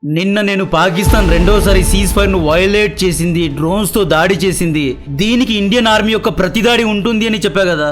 నిన్న నేను పాకిస్తాన్ రెండోసారి సీజ్ ఫైర్ ను వయోలేట్ చేసింది, డ్రోన్స్ తో దాడి చేసింది, దీనికి ఇండియన్ ఆర్మీ యొక్క ప్రతిదాడి ఉంటుంది అని చెప్పా కదా.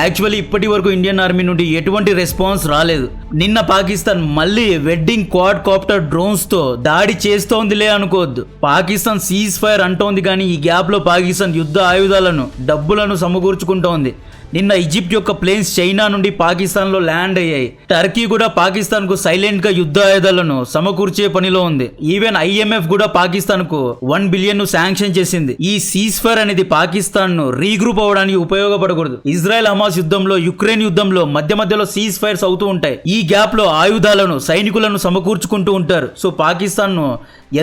యాక్చువల్లీ ఇప్పటి వరకు ఇండియన్ ఆర్మీ నుండి ఎటువంటి రెస్పాన్స్ రాలేదు. నిన్న పాకిస్తాన్ మళ్ళీ వెడ్డింగ్ క్వాడ్ కాప్టర్ డ్రోన్స్ తో దాడి చేస్తోందిలే అనుకోవద్దు. పాకిస్తాన్ సీజ్ ఫైర్ అంటోంది కానీ ఈ గ్యాప్ లో పాకిస్తాన్ యుద్ధ ఆయుధాలను, డబ్బులను సమకూర్చుకుంటోంది. నిన్న ఈజిప్ట్ యొక్క ప్లేన్స్ చైనా నుండి పాకిస్తాన్ లో ల్యాండ్ అయ్యాయి. టర్కీ కూడా పాకిస్తాన్ కు సైలెంట్ గా యుద్ధ ఆయుధాలను సమకూర్చే పనిలో ఉంది. ఈవెన్ IMF కూడా పాకిస్తాన్ కు 1 బిలియన్ ను శాంక్షన్ చేసింది. ఈ సీజ్ ఫైర్ అనేది పాకిస్తాన్ ను రీగ్రూప్ అవ్వడానికి ఉపయోగపడకూడదు. ఇజ్రాయెల్ హమాస్ యుద్ధంలో, యుక్రెయిన్ యుద్ధంలో మధ్యలో సీజ్ ఫైర్స్ అవుతూ ఉంటాయి. ఈ గ్యాప్ లో ఆయుధాలను, సైనికులను సమకూర్చుకుంటూ ఉంటారు. సో పాకిస్తాన్ ను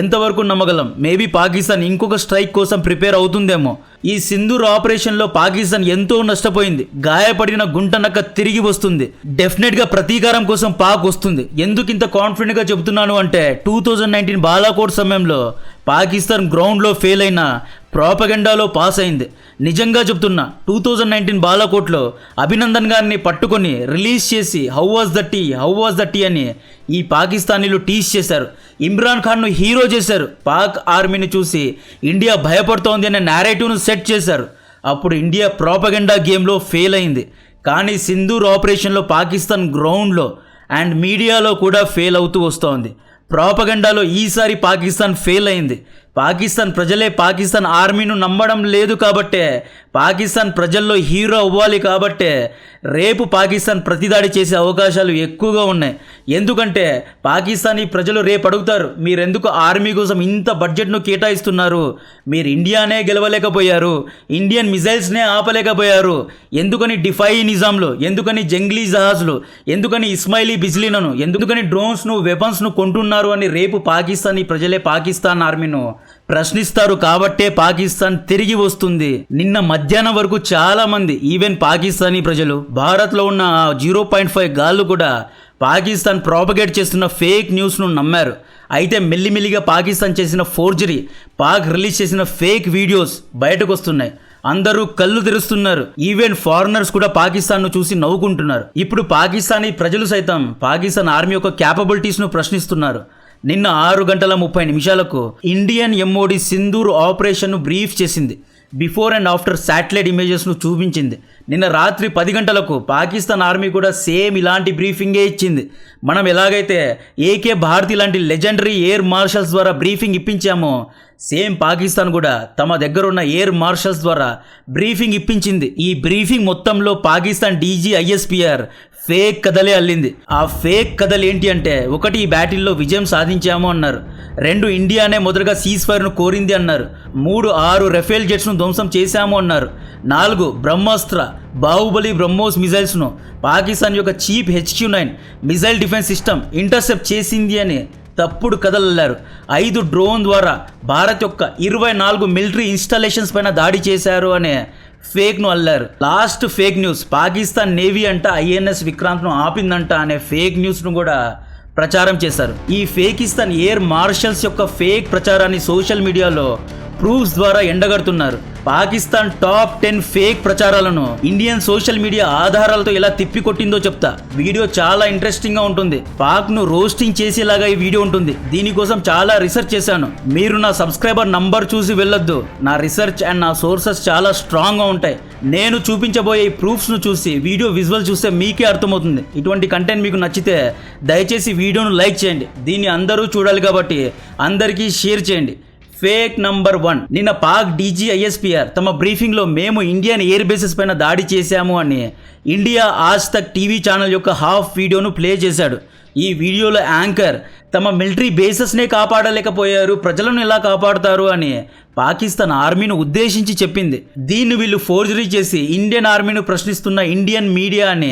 ఎంతవరకు నమ్మగలం? మేబీ పాకిస్తాన్ ఇంకొక స్ట్రైక్ కోసం ప్రిపేర్ అవుతుందేమో. ఈ సింధూర్ ఆపరేషన్ లో పాకిస్తాన్ ఎంతో నష్టపోయింది. గాయపడిన గుంటనక్క తిరిగి వస్తుంది. డెఫినెట్ గా ప్రతీకారం కోసం పాక్ వస్తుంది. ఎందుకు ఇంత కాన్ఫిడెంట్ గా చెబుతున్నాను అంటే 2019 బాలాకోట్ సమయంలో పాకిస్తాన్ గ్రౌండ్ లో ఫెయిల్ అయిన ప్రాపగెండాలో పాస్ అయింది. నిజంగా చెప్తున్నా, 2019 బాలాకోట్లో అభినందన్ గారిని పట్టుకొని రిలీజ్ చేసి హౌ వాజ్ ద టీ అని ఈ పాకిస్తానీలు టీస్ చేశారు. ఇమ్రాన్ ఖాన్ను హీరో చేశారు. పాక్ ఆర్మీని చూసి ఇండియా భయపడుతోంది అనే నేరేటివ్ను సెట్ చేశారు. అప్పుడు ఇండియా ప్రాపగెండా గేమ్లో ఫెయిల్ అయింది. కానీ సింధూర్ ఆపరేషన్లో పాకిస్తాన్ గ్రౌండ్లో అండ్ మీడియాలో కూడా ఫెయిల్ అవుతూ వస్తోంది. ప్రాపగెండాలో ఈసారి పాకిస్తాన్ ఫెయిల్ అయింది. పాకిస్తాన్ ప్రజలే పాకిస్తాన్ ఆర్మీను నమ్మడం లేదు కాబట్టే, పాకిస్తాన్ ప్రజల్లో హీరో అవ్వాలి కాబట్టే రేపు పాకిస్తాన్ ప్రతిదాడి చేసే అవకాశాలు ఎక్కువగా ఉన్నాయి. ఎందుకంటే పాకిస్తానీ ప్రజలు రేపు అడుగుతారు, మీరెందుకు ఆర్మీ కోసం ఇంత బడ్జెట్ను కేటాయిస్తున్నారు? మీరు ఇండియానే గెలవలేకపోయారు, ఇండియన్ మిజైల్స్నే ఆపలేకపోయారు, ఎందుకని డిఫై నిజాంలు, ఎందుకని జంగ్లీ జహాజ్లు, ఎందుకని ఇస్మాయిలీ బిజ్లీలను, ఎందుకని డ్రోన్స్ను, వెపన్స్ను కొంటున్నారు అని రేపు పాకిస్తానీ ప్రజలే పాకిస్తాన్ ఆర్మీను ప్రశ్నిస్తారు. కాబట్టే పాకిస్తాన్ తిరిగి వస్తుంది. నిన్న మధ్యాహ్నం వరకు చాలా మంది, ఈవెన్ పాకిస్తానీ ప్రజలు, భారత్లో ఉన్న 0.5 గాళ్ళు కూడా పాకిస్తాన్ ప్రాపగేట్ చేస్తున్న ఫేక్ న్యూస్ను నమ్మారు. అయితే మెల్లిమెల్లిగా పాకిస్తాన్ చేసిన ఫోర్జరీ, పాక్ రిలీజ్ చేసిన ఫేక్ వీడియోస్ బయటకు వస్తున్నాయి. అందరూ కళ్ళు తెరుస్తున్నారు. ఈవెన్ ఫారినర్స్ కూడా పాకిస్తాన్ను చూసి నవ్వుకుంటున్నారు. ఇప్పుడు పాకిస్తానీ ప్రజలు సైతం పాకిస్తాన్ ఆర్మీ యొక్క క్యాపబిలిటీస్ను ప్రశ్నిస్తున్నారు. నిన్న 6 గంటల 30 నిమిషాలకు ఇండియన్ MOD సింధూర్ ఆపరేషన్ను బ్రీఫ్ చేసింది. బిఫోర్ అండ్ ఆఫ్టర్ శాటిలైట్ ఇమేజెస్ను చూపించింది. నిన్న రాత్రి 10 గంటలకు పాకిస్తాన్ ఆర్మీ కూడా సేమ్ ఇలాంటి బ్రీఫింగే ఇచ్చింది. మనం ఎలాగైతే AK భారతి లాంటి లెజెండరీ ఎయిర్ మార్షల్స్ ద్వారా బ్రీఫింగ్ ఇప్పించామో, సేమ్ పాకిస్తాన్ కూడా తమ దగ్గర ఉన్న ఎయిర్ మార్షల్స్ ద్వారా బ్రీఫింగ్ ఇప్పించింది. ఈ బ్రీఫింగ్ మొత్తంలో పాకిస్తాన్ DG ISPR ఫేక్ కథలే అల్లింది. ఆ ఫేక్ కథలు ఏంటి అంటే, 1 ఈ బ్యాటిల్లో విజయం సాధించాము అన్నారు. 2 ఇండియానే మొదటగా సీజ్ ఫైర్ను కోరింది అన్నారు. 3 6 రఫేల్ జెట్స్ను ధ్వంసం చేశాము అన్నారు. 4 బ్రహ్మాస్త్ర, బాహుబలి బ్రహ్మోస్ మిజైల్స్ను పాకిస్తాన్ యొక్క cheap HQ-9 missile defence system intercept చేసింది అని తప్పుడు కథలల్లారు. 5 డ్రోన్ ద్వారా భారత్ యొక్క 24 మిలిటరీ ఇన్స్టాలేషన్స్ పైన దాడి చేశారు అనే ఫేక్ను అల్లారు. Last fake news, Pakistan navy అంట INS విక్రాంత్ను ఆపిందంట అనే ఫేక్ న్యూస్ను కూడా ప్రచారం చేశారు. ఈ ఫేకిస్తాన్ ఎయిర్ మార్షల్స్ యొక్క ఫేక్ ప్రచారాన్ని సోషల్ మీడియాలో ప్రూఫ్స్ ద్వారా ఎండగడుతున్నారు. పాకిస్తాన్ టాప్ 10 ఫేక్ ప్రచారాలను ఇండియన్ సోషల్ మీడియా ఆధారాలతో ఎలా తిప్పికొట్టిందో చెప్తా. వీడియో చాలా ఇంట్రెస్టింగ్ గా ఉంటుంది. పాక్ ను రోస్టింగ్ చేసేలాగా ఈ వీడియో ఉంటుంది. దీనికోసం చాలా రీసెర్చ్ చేశాను. మీరు నా సబ్స్క్రైబర్ నంబర్ చూసి వెళ్ళొద్దు. నా రీసెర్చ్ అండ్ నా సోర్సెస్ చాలా స్ట్రాంగ్ గా ఉంటాయి. నేను చూపించబోయే ఈ ప్రూఫ్స్ ను చూసి, వీడియో విజువల్ చూస్తే మీకే అర్థమవుతుంది. ఇటువంటి కంటెంట్ మీకు నచ్చితే దయచేసి వీడియోను లైక్ చేయండి. దీన్ని అందరూ చూడాలి కాబట్టి అందరికీ షేర్ చేయండి. ఫేక్ నంబర్ 1, నిన్న పాక్ DG ISPR తమ బ్రీఫింగ్లో మేము ఇండియన్ ఎయిర్ బేసెస్ పైన దాడి చేశాము అని ఇండియా ఆజ్ తక్ టీవీ ఛానల్ యొక్క హాఫ్ వీడియోను ప్లే చేశాడు. ఈ వీడియోలో యాంకర్ తమ మిలిటరీ బేసెస్నే కాపాడలేకపోయారు, ప్రజలను ఎలా కాపాడుతారు అని పాకిస్తాన్ ఆర్మీని ఉద్దేశించి చెప్పింది. దీన్ని వీళ్ళు ఫోర్జరీ చేసి ఇండియన్ ఆర్మీని ప్రశ్నిస్తున్న ఇండియన్ మీడియా అని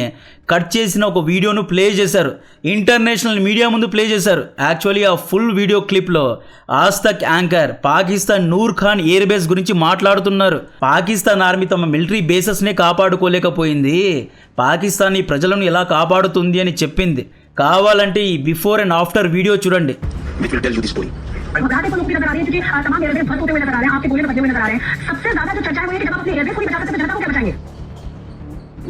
కట్ చేసిన ఒక వీడియోను ప్లే చేశారు. ఇంటర్నేషనల్ మీడియా ముందు ప్లే చేశారు. యాక్చువల్లీ ఆ ఫుల్ వీడియో క్లిప్లో ఆజ్ తక్ anchor Pakistan Noor Khan air base గురించి మాట్లాడుతున్నారు. పాకిస్తాన్ ఆర్మీ తమ మిలిటరీ బేసెస్నే కాపాడుకోలేకపోయింది, పాకిస్తానీ ప్రజలను ఎలా కాపాడుతుంది అని చెప్పింది. కావాలంటే ఈ బిఫోర్ అండ్ ఆఫ్టర్ వీడియో చూడండి. तमाम एयरबेस ध्वस्त होते हुए नजर आ रहे हैं, आपके गोले बजे हुए नजर आ रहे हैं. सबसे ज्यादा जो चर्चा है वो ये कि जब आप अपने एयरबेस को नहीं बचा सकते तो जनता को क्या बचाएंगे?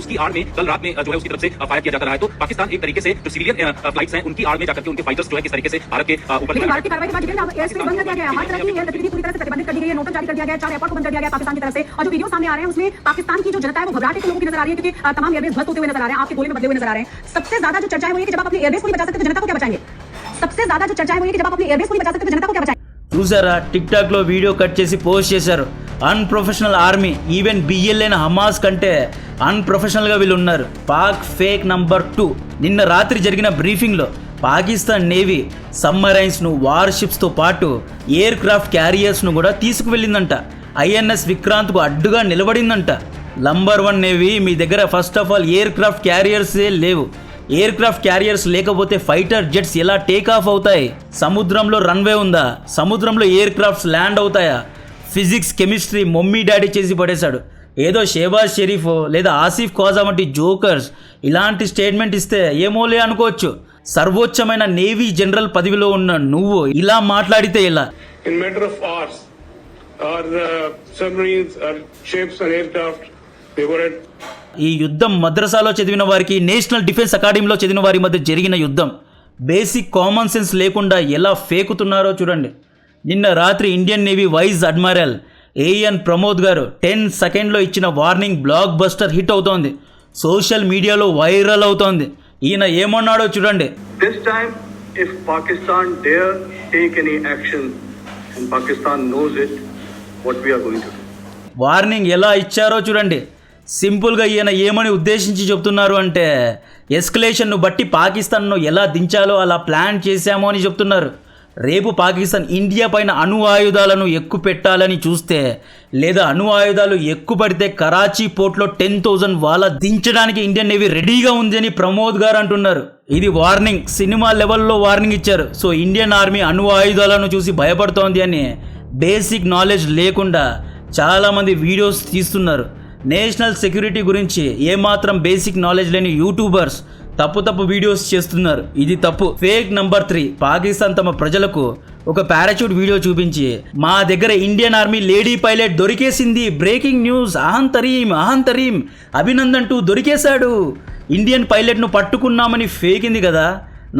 उसकी आड़ में कल रात में जो है उसकी तरफ से फायर किया जाता रहा है। तो पाकिस्तान एक तरीके से जो सिविलियन फ्लाइट्स हैं उनकी आड़ में जाकर के उनके फाइटर्स जो है किस तरीके से भारत के ऊपर लेकिन भारत की कार्रवाई के बाद जितेंद्र, एयर स्पेस बंद कर दिया गया है, हर तरह की एयर गतिविधि पूरी तरह से प्रतिबंधित कर दी गई है, नोटिस जारी कर दिया गया है, 4 एयरपोर्ट को बंद कर दिया गया है पाकिस्तान की तरफ से। और जो वीडियो सामने आ रहे हैं उसमें पाकिस्तान की जो जनता है वो घबराहट के लोगों की नजर आ रही है, क्योंकि तमाम एयरबेस ध्वस्त होते हुए नजर आ रहे हैं, आपके गोले में बदले हुए नजर आ रहे हैं। सबसे ज्यादा जो चर्चा है वो ये कि जब आप अपने एयरबेस को नहीं बचा सकते तो जनता को क्या बचाएंगे। सबसे ज्यादा जो चर्चा है वो ये कि जब आप अपने एयरबेस को नहीं बचा सकते तो जनता को क्या बचाएंगे। చూసారా, టిక్ టాక్ లో వీడియో కట్ చేసి పోస్ట్ చేశారు. Unprofessional army, even BLN Hamas కంటే అన్ప్రొఫెషనల్ గా వీళ్ళు ఉన్నారు. పాక్ ఫేక్ నంబర్ 2 నిన్న రాత్రి జరిగిన బ్రీఫింగ్ లో పాకిస్తాన్ నేవీ సబ్మరైన్స్ ను, వార్ షిప్స్ తో పాటు ఎయిర్ క్రాఫ్ట్ క్యారియర్స్ ను కూడా తీసుకువెళ్ళిందంట. ఐఎన్ఎస్ విక్రాంత్ కు అడ్డుగా నిలబడిందంట. నంబర్ 1 నేవీ మీ దగ్గర first of all aircraft క్యారియర్సే లేవు. ఎయిర్ క్రాఫ్ట్ క్యారియర్స్ లేకపోతే ఫైటర్ జెట్స్ ఎలా టేక్ ఆఫ్ అవుతాయి? సముద్రంలో రన్వే ఉందా? సముద్రంలో ఎయిర్ క్రాఫ్ట్స్ ల్యాండ్ అవుతాయా? ఫిజిక్స్, కెమిస్ట్రీ మమ్మీ డాడీ చేసి పడేశాడు. ఏదో షేబాజ్ షెరీఫ్ లేదా ఆసిఫ్ ఖాజా వంటి జోకర్స్ ఇలాంటి స్టేట్మెంట్ ఇస్తే ఏమోలే అనుకోవచ్చు. సర్వోచ్చమైన నేవీ జనరల్ పదవిలో ఉన్న నువ్వు ఇలా మాట్లాడితే ఎలా? In matter of hours, our submarines, our ships and aircraft, they were at ఈ యుద్ధం మద్రసాలో చదివిన వారికి, నేషనల్ డిఫెన్స్ అకాడమీలో చదివిన వారి మధ్య జరిగిన యుద్ధం. బేసిక్ కామన్ సెన్స్ లేకుండా ఎలా ఫేకుతున్నారో చూడండి. నిన్న రాత్రి Indian navy vice admiral AN Pramod గారు 10 సెకండ్లో ఇచ్చిన వార్నింగ్ బ్లాక్ బస్టర్ హిట్ అవుతోంది. సోషల్ మీడియాలో వైరల్ అవుతోంది. ఈయన ఏమన్నాడో చూడండి. This time, if Pakistan dare take any action, and Pakistan knows it, what we are going to do. Warning ఎలా ఇచ్చారో చూడండి. సింపుల్గా ఈయన ఏమని ఉద్దేశించి చెప్తున్నారు అంటే, ఎస్కలేషన్ను బట్టి పాకిస్తాన్ను ఎలా దించాలో అలా ప్లాన్ చేశామో అని చెప్తున్నారు. రేపు పాకిస్తాన్ ఇండియా పైన అణు ఆయుధాలను ఎక్కుపెట్టాలని చూస్తే, లేదా అణు ఆయుధాలు ఎక్కుపడితే కరాచీ పోర్ట్లో 10,000 వాళ్ళ దించడానికి ఇండియన్ నేవీ రెడీగా ఉంది అని ప్రమోద్ గారు అంటున్నారు. ఇది వార్నింగ్, సినిమా లెవెల్లో వార్నింగ్ ఇచ్చారు. సో ఇండియన్ ఆర్మీ అణు ఆయుధాలను చూసి భయపడుతోంది అని బేసిక్ నాలెడ్జ్ లేకుండా చాలామంది వీడియోస్ తీస్తున్నారు. నేషనల్ సెక్యూరిటీ గురించి ఏమాత్రం బేసిక్ నాలెడ్జ్ లేని యూట్యూబర్స్ తప్పు వీడియోస్ చేస్తున్నారు. ఇది తప్పు. ఫేక్ నంబర్ 3 పాకిస్తాన్ తమ ప్రజలకు ఒక పారాచూట్ వీడియో చూపించి, మా దగ్గర ఇండియన్ ఆర్మీ లేడీ పైలట్ దొరికేసింది, బ్రేకింగ్ న్యూస్, అహంతరీం అభినందన్ 2 దొరికేశాడు, ఇండియన్ పైలట్ను పట్టుకున్నామని ఫేకింది కదా.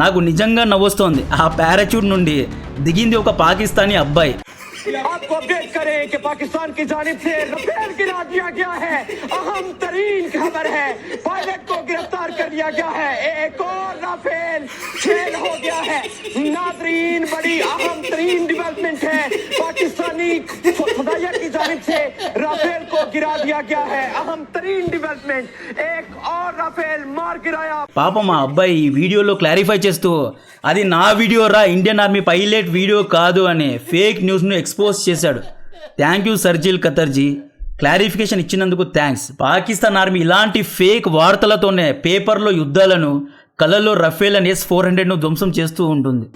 నాకు నిజంగా నవ్వొస్తోంది. ఆ పారాచూట్ నుండి దిగింది ఒక పాకిస్తానీ అబ్బాయి. आपको अपडेट करें कि पाकिस्तान की जानिब से राफेल गिरा दिया गया है। अहम तरीन खबर है, पायलट को गिरफ्तार कर लिया गया है। एक और राफेल फेल हो गया है। नाज़रीन, बड़ी अहम तरीन डेवलपमेंट है। पाकिस्तानी खुदाइया की जानिब से राफेल को गिरा दिया गया है। अहम तरीन डेवलपमेंट, एक और राफेल मार गिराया। పాపం మా అబ్బాయి ఈ వీడియోలో క్లారిఫై చేస్తూ, అది నా వీడియో రా, ఇండియన్ ఆర్మీ పైలట్ వీడియో కాదు అని ఫేక్ న్యూస్ను ఎక్స్పోజ్ చేశాడు. థ్యాంక్ యూ సర్జిల్ ఖతర్జీ, క్లారిఫికేషన్ ఇచ్చినందుకు థ్యాంక్స్. పాకిస్తాన్ ఆర్మీ ఇలాంటి ఫేక్ వార్తలతోనే పేపర్లో యుద్ధాలను, కళ్ళల్లో రఫేల్ అండ్ S-400ను ధ్వంసం చేస్తూ ఉంటుంది.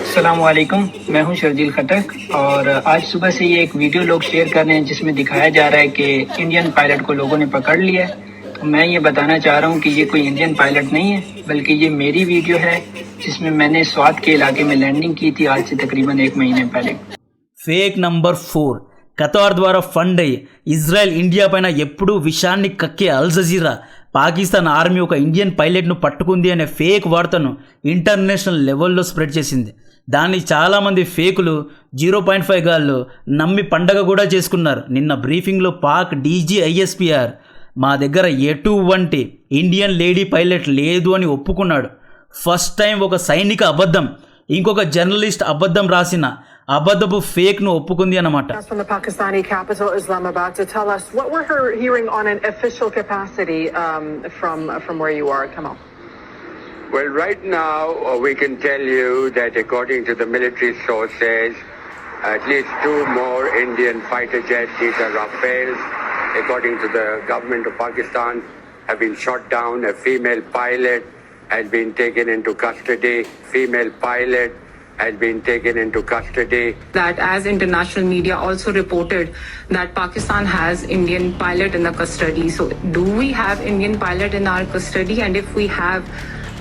अस्सलामुअलैकुम, मैं हूं शर्जील खटक और आज सुबह से ये एक वीडियो लोग शेयर कर रहे हैं जिसमें दिखाया जा रहा है कि इंडियन पायलट को लोगों ने पकड़ लिया है। तो मैं ये बताना चाह रहा हूं कि ये कोई इंडियन पायलट नहीं है, बल्कि ये मेरी वीडियो है जिसमें मैंने स्वात के इलाके में लैंडिंग की थी आज से तकरीबन 1 महीने पहले. ఫేక్ నంబర్ 4 ఖతార్ ద్వారా ఫండ్ అయ్యి ఇజ్రాయెల్ ఇండియా పైన ఎప్పుడూ విషాన్ని కక్కే అల్ జజీరా పాకిస్తాన్ ఆర్మీ ఒక ఇండియన్ పైలట్ను పట్టుకుంది అనే ఫేక్ వార్తను ఇంటర్నేషనల్ లెవెల్లో స్ప్రెడ్ చేసింది. దాన్ని చాలామంది ఫేకులు 0.5 గాళ్ళు నమ్మి పండగ కూడా చేసుకున్నారు. నిన్న బ్రీఫింగ్లో పాక్ డీజీ ఐఎస్పీఆర్ మా దగ్గర ఎటువంటి ఇండియన్ లేడీ పైలట్ లేదు అని ఒప్పుకున్నాడు. ఫస్ట్ టైం ఒక సైనిక అబద్ధం ఇంకొక జర్నలిస్ట్ అబద్ధం రాసిన అబద్ధపు ఫేక్ ను ఒప్పుకుంది అన్నమాట. From the Pakistani capital Islamabad to tell us what we're hearing on an official capacity from where you are. Come on. Well, right now we can tell you that according to the military sources, at least 2 more Indian fighter jets, these are Rafales, according to the government of Pakistan, have been shot down. A female pilot has been taken into custody. Female pilot has been taken into custody. That as international media also reported that Pakistan has Indian pilot in the custody. So do we have Indian pilot in our custody? And if we have,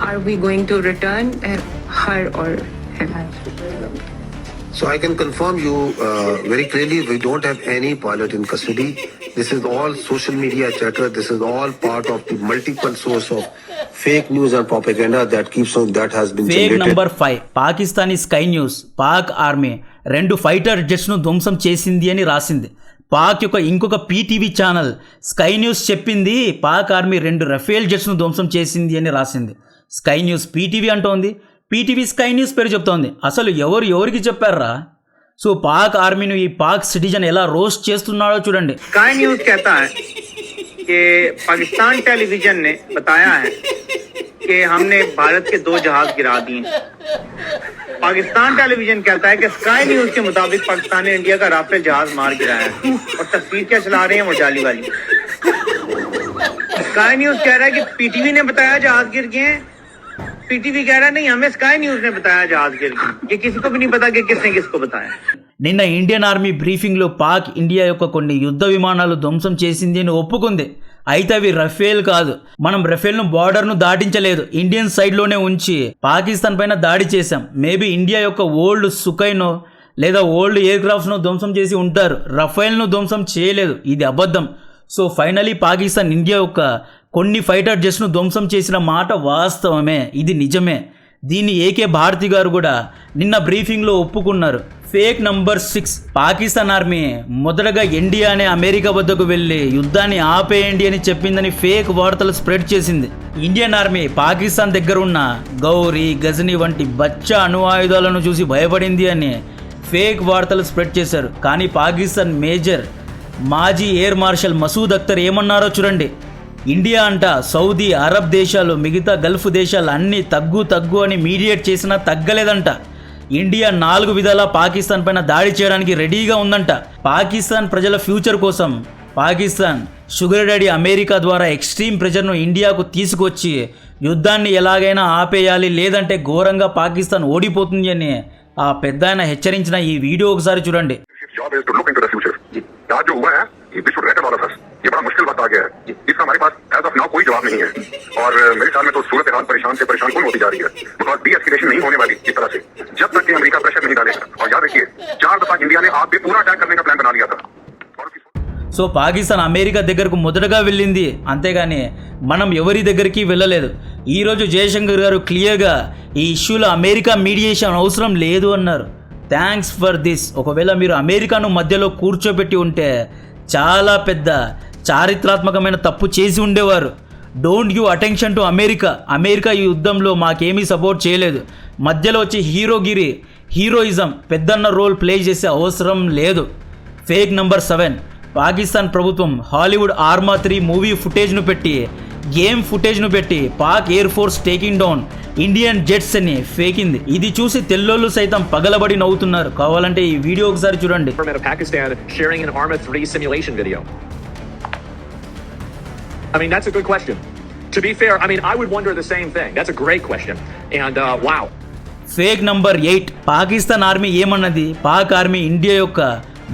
are we going to return her or him? So I can confirm you very clearly, we don't have any pilot in custody. This is all social media chatter. This is all part of the multiple source of fake news and propaganda that keeps on, that has been fake generated. Number 5 Pakistani Sky News Pak army 2 fighter జెట్స్ను ధ్వంసం చేసింది అని రాసింది. పాక్ యొక్క ఇంకొక PTV channel sky news చెప్పింది Pak army 2 Rafale జెట్స్ను ధ్వంసం చేసింది అని రాసింది. స్కై న్యూస్ పీటీవీ అంటోంది, పీటీవీ స్కై న్యూస్ పేరు చెప్తోంది. అసలు ఎవరికి చెప్పారా? సో పాక్ ఆర్మీని ఈ పాక్ సిటిజన్ ఎలా రోస్ట్ చేస్తున్నాడో చూడండి. स्काई न्यूज कहता है कि पाकिस्तान टेलीविजन ने बताया है कि हमने भारत के 2 जहाज गिरा दिए. पाकिस्तान टेलीविजन कहता है कि स्काई न्यूज के मुताबिक पाकिस्तान ने इंडिया का राफेल जहाज मार गिराया है और तस्वीर क्या चला रहे हैं वो जाली वाली. स्काई न्यूज कह रहा है कि पीटीवी ने बताया जहाज गिर गए हैं, पीटीवी कह रहा है नहीं हमें स्काई न्यूज ने बताया जहाज गिर गए. ये किसी को भी नहीं पता कि किसने किसको बताया. నిన్న ఇండియన్ ఆర్మీ బ్రీఫింగ్లో పాక్ ఇండియా యొక్క కొన్ని యుద్ధ విమానాలు ధ్వంసం చేసింది అని ఒప్పుకుంది. అయితే అవి రఫేల్ కాదు. మనం రఫేల్ను బార్డర్ను దాటించలేదు, ఇండియన్ సైడ్లోనే ఉంచి పాకిస్తాన్ పైన దాడి చేశాం. మేబీ ఇండియా యొక్క ఓల్డ్ సుఖైనో లేదా ఓల్డ్ ఎయిర్ క్రాఫ్ట్స్ను ధ్వంసం చేసి ఉంటారు, రఫేల్ను ధ్వంసం చేయలేదు. ఇది అబద్ధం. సో ఫైనలీ పాకిస్తాన్ ఇండియా యొక్క కొన్ని ఫైటర్ జెట్స్ను ధ్వంసం చేసిన మాట వాస్తవమే, ఇది నిజమే. దీన్ని ఏకే భారతి గారు కూడా నిన్న బ్రీఫింగ్లో ఒప్పుకున్నారు. ఫేక్ నంబర్ 6 పాకిస్తాన్ ఆర్మీ మొదటగా ఇండియా అనే అమెరికా వద్దకు వెళ్ళి యుద్ధాన్ని ఆపేయండి అని చెప్పిందని ఫేక్ వార్తలు స్ప్రెడ్ చేసింది. ఇండియన్ ఆర్మీ పాకిస్తాన్ దగ్గర ఉన్న గౌరీ, గజనీ వంటి బచ్చా అణు ఆయుధాలను చూసి భయపడింది అని ఫేక్ వార్తలు స్ప్రెడ్ చేశారు. కానీ పాకిస్తాన్ మేజర్ మాజీ ఎయిర్ మార్షల్ మసూద్ అఖ్తర్ ఏమన్నారో చూడండి. ఇండియా అంట సౌదీ, అరబ్ దేశాలు, మిగతా గల్ఫ్ దేశాలు అన్నీ తగ్గు అని మీడియేట్ చేసినా తగ్గలేదంట. ఇండియా 4 విధాలా పాకిస్తాన్ పైన దాడి చేయడానికి రెడీగా ఉందంట. పాకిస్తాన్ ప్రజల ఫ్యూచర్ కోసం పాకిస్తాన్ షుగర్ డాడీ అమెరికా ద్వారా ఎక్స్ట్రీమ్ ప్రెషర్ను ఇండియాకు తీసుకొచ్చి యుద్ధాన్ని ఎలాగైనా ఆపేయాలి, లేదంటే ఘోరంగా పాకిస్తాన్ ఓడిపోతుంది అని ఆ పెద్ద ఆయన హెచ్చరించిన ఈ వీడియో ఒకసారి చూడండి. ये बड़ा मुश्किल वक्त आ गया है, इसका हमारे पास एज ऑफ नाउ कोई जवाब नहीं है और मेरे ख्याल में तो सूरत हाल परेशान से परेशान कौन होती जा रही है, बिकॉज डी एस्केलेशन नहीं होने वाली इस तरह से जब तक कि अमेरिका प्रेशर नहीं डालेगा. और याद रखिए 4 दफा इंडिया ने आप पे पूरा अटैक करने का प्लान बना लिया था. సో పాకిస్తాన్ అమెరికా దగ్గరకు మొదటగా వెళ్ళింది, అంతేగాని మనం ఎవరి దగ్గరికి వెళ్ళలేదు. ఈరోజు జయశంకర్ గారు క్లియర్గా ఈ ఇష్యూలో అమెరికా మీడియేషన్ అవసరం లేదు అన్నారు. Thanks for this. ఒకవేళ మీరు అమెరికాను మధ్యలో కూర్చోబెట్టి ఉంటే చాలా పెద్ద చారిత్రాత్మకమైన తప్పు చేసి ఉండేవారు. Don't give attention to America. America ఈ యుద్ధంలో మాకేమీ సపోర్ట్ చేయలేదు. మధ్యలో వచ్చి హీరోయిజం పెద్దన్న రోల్ ప్లే చేసే అవసరం లేదు. ఫేక్ నంబర్ 7 పాకిస్తాన్ ప్రభుత్వం హాలీవుడ్ ఆర్మా 3 మూవీ ఫుటేజ్ను పెట్టి, గేమ్ ఫుటేజ్ను పెట్టి Pak air force taking down Indian jets అని ఫేకింది. ఇది చూసి తెల్లోళ్ళు సైతం పగలబడి నవ్వుతున్నారు. కావాలంటే ఈ వీడియో ఒకసారి చూడండి. Pakistan sharing an Arma 3 simulation video. I mean, that's a good question. To be fair, I mean, I would wonder the same thing. That's a great question. And wow. Fake number 8 Pakistan army ఏమన్నది? Pak army India యొక్క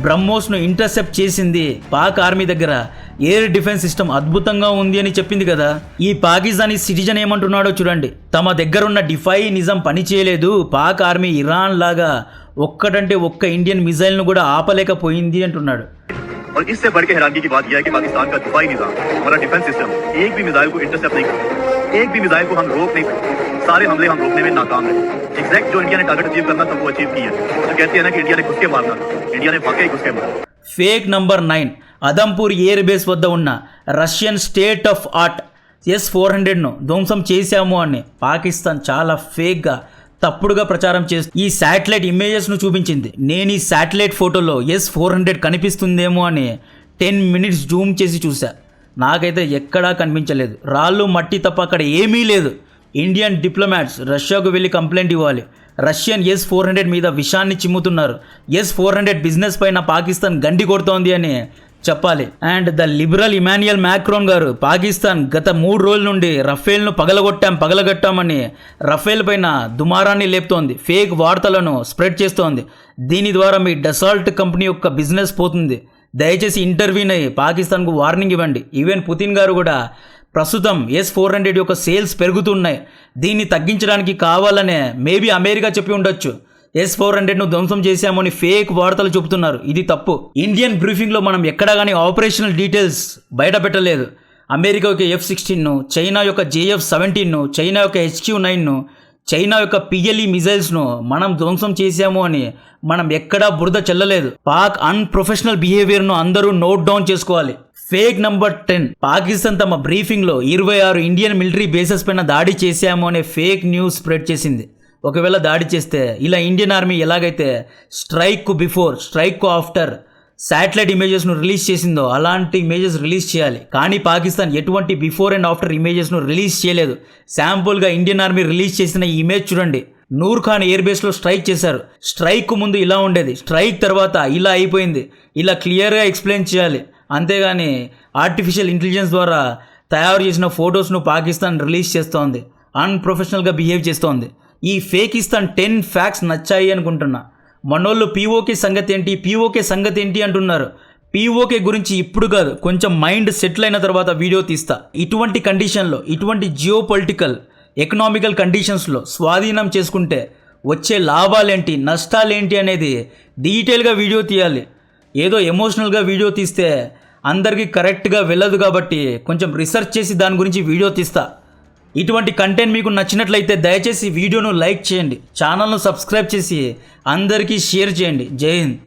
బ్రహ్మోస్ను intercept చేసింది. Pak army దగ్గర air defence system అద్భుతంగా ఉంది అని చెప్పింది కదా. ఈ పాకిస్తానీ సిటిజన్ ఏమంటున్నాడో చూడండి. తమ దగ్గరున్న డిఫై నిజం పని చేయలేదు. పాక్ ఆర్మీ ఇరాన్ లాగా ఒక్కటంటే ఒక్క ఇండియన్ మిజైల్ను కూడా ఆపలేకపోయింది అంటున్నాడు. और इससे बढ़ के हैरानी की बात यह है कि पाकिस्तान का दिफाई निजाम, हमारा डिफेंस सिस्टम एक भी मिसाइल को इंटरसेप्ट नहीं करता, एक भी मिसाइल को हम रोक नहीं सकते. सारे हमले हम रोकने में नाकाम रहे. एग्जैक्ट जो इंडिया ने टारगेट अचीव करना था वो अचीव किया. तो कहते हैं ना कि इंडिया ने घुस के मारना, इंडिया ने वाकई घुस के मारा. Fake number 9 Adampur air base వద్ద ఉన్న రష్యన్ స్టేట్ ఆఫ్ ఆర్ట్ S-400ను ధ్వంసం చేశాము అని పాకిస్తాన్ చాలా ఫేక్గా తప్పుడుగా ప్రచారం చేస్తూ ఈ శాటిలైట్ ఇమేజెస్ను చూపించింది. నేను ఈ శాటిలైట్ ఫోటోలో S-400 కనిపిస్తుందేమో అని 10 minutes జూమ్ చేసి చూసా. నాకైతే ఎక్కడా కనిపించలేదు. రాళ్ళు మట్టి తప్ప అక్కడ ఏమీ లేదు. ఇండియన్ డిప్లొమాట్స్ రష్యాకు వెళ్ళి కంప్లైంట్ ఇవ్వాలి. రష్యన్ S-400 మీద విషాన్ని చిమ్ముతున్నారు. S-400 బిజినెస్ పైన పాకిస్తాన్ గండి కొడుతోంది అని చెప్పాలి. And the liberal Emmanuel Macron గారు పాకిస్తాన్ గత 3 రోజుల నుండి రఫేల్ను పగలగొట్టామని రఫేల్ పైన దుమారాన్ని లేపుతోంది. ఫేక్ వార్తలను స్ప్రెడ్ చేస్తోంది. దీని ద్వారా మీ డసాల్ట్ కంపెనీ యొక్క బిజినెస్ పోతుంది. దయచేసి ఇంటర్వ్యూన్ అయ్యి పాకిస్తాన్కు వార్నింగ్ ఇవ్వండి. ఈవెన్ పుతిన్ గారు కూడా ప్రస్తుతం S-400 యొక్క సేల్స్ పెరుగుతున్నాయి, దీన్ని తగ్గించడానికి కావాలనే మేబీ అమెరికా చెప్పి ఉండొచ్చు. S-400ను ధ్వంసం చేశామని ఫేక్ వార్తలు చెబుతున్నారు. ఇది తప్పు. ఇండియన్ బ్రీఫింగ్లో మనం ఎక్కడా కానీ ఆపరేషనల్ డీటెయిల్స్ బయట పెట్టలేదు. అమెరికా యొక్క F-16ను, చైనా యొక్క JF-17ను, చైనా యొక్క HQ-9ను, చైనా యొక్క PLE మిజైల్స్ను మనం ధ్వంసం చేశాము అని మనం ఎక్కడా బురద చెల్లలేదు. పాక్ అన్ప్రొఫెషనల్ బిహేవియర్ను అందరూ నోట్ డౌన్ చేసుకోవాలి. Fake number 10. పాకిస్తాన్ తమ బ్రీఫింగ్లో 26 ఇండియన్ మిలిటరీ బేసెస్ పైన దాడి చేశాము అనే ఫేక్ న్యూస్ స్ప్రెడ్ చేసింది. ఒకవేళ దాడి చేస్తే ఇలా ఇండియన్ ఆర్మీ ఎలాగైతే స్ట్రైక్కు బిఫోర్, స్ట్రైక్కు ఆఫ్టర్ శాటిలైట్ ఇమేజెస్ను రిలీజ్ చేసిందో అలాంటి ఇమేజెస్ రిలీజ్ చేయాలి. కానీ పాకిస్తాన్ ఎటువంటి బిఫోర్ అండ్ ఆఫ్టర్ ఇమేజెస్ను రిలీజ్ చేయలేదు. శాంపుల్గా ఇండియన్ ఆర్మీ రిలీజ్ చేసిన ఈ ఇమేజ్ చూడండి. నూర్ ఖాన్ ఎయిర్ బేస్లో స్ట్రైక్ చేశారు. స్ట్రైక్ ముందు ఇలా ఉండేది, స్ట్రైక్ తర్వాత ఇలా అయిపోయింది. ఇలా క్లియర్గా ఎక్స్ప్లెయిన్ చేయాలి. అంతేగాని ఆర్టిఫిషియల్ ఇంటెలిజెన్స్ ద్వారా తయారు చేసిన ఫొటోస్ను పాకిస్తాన్ రిలీజ్ చేస్తోంది. అన్ప్రొఫెషనల్గా బిహేవ్ చేస్తోంది. ఈ ఫేకిస్తాన్ 10 ఫ్యాక్ట్స్ నచ్చాయి అనుకుంటున్నా. మనోళ్ళు POK సంగతి ఏంటి అంటున్నారు. POK గురించి ఇప్పుడు కాదు, కొంచెం మైండ్ సెటిల్ అయిన తర్వాత వీడియో తీస్తా. ఇటువంటి కండిషన్లో, ఇటువంటి జియో పొలిటికల్ ఎకనామికల్ కండిషన్స్లో స్వాధీనం చేసుకుంటే వచ్చే లాభాలేంటి, నష్టాలేంటి అనేది డీటెయిల్గా వీడియో తీయాలి. ఏదో ఎమోషనల్గా వీడియో తీస్తే అందరికీ కరెక్ట్గా వెళ్ళదు. కాబట్టి కొంచెం రీసెర్చ్ చేసి దాని గురించి వీడియో తీస్తా. ఇటువంటి కంటెంట్ మీకు నచ్చినట్లయితే దయచేసి వీడియోను లైక్ చేయండి, ఛానల్ను సబ్స్క్రైబ్ చేసి అందరికీ షేర్ చేయండి. జై హింద్.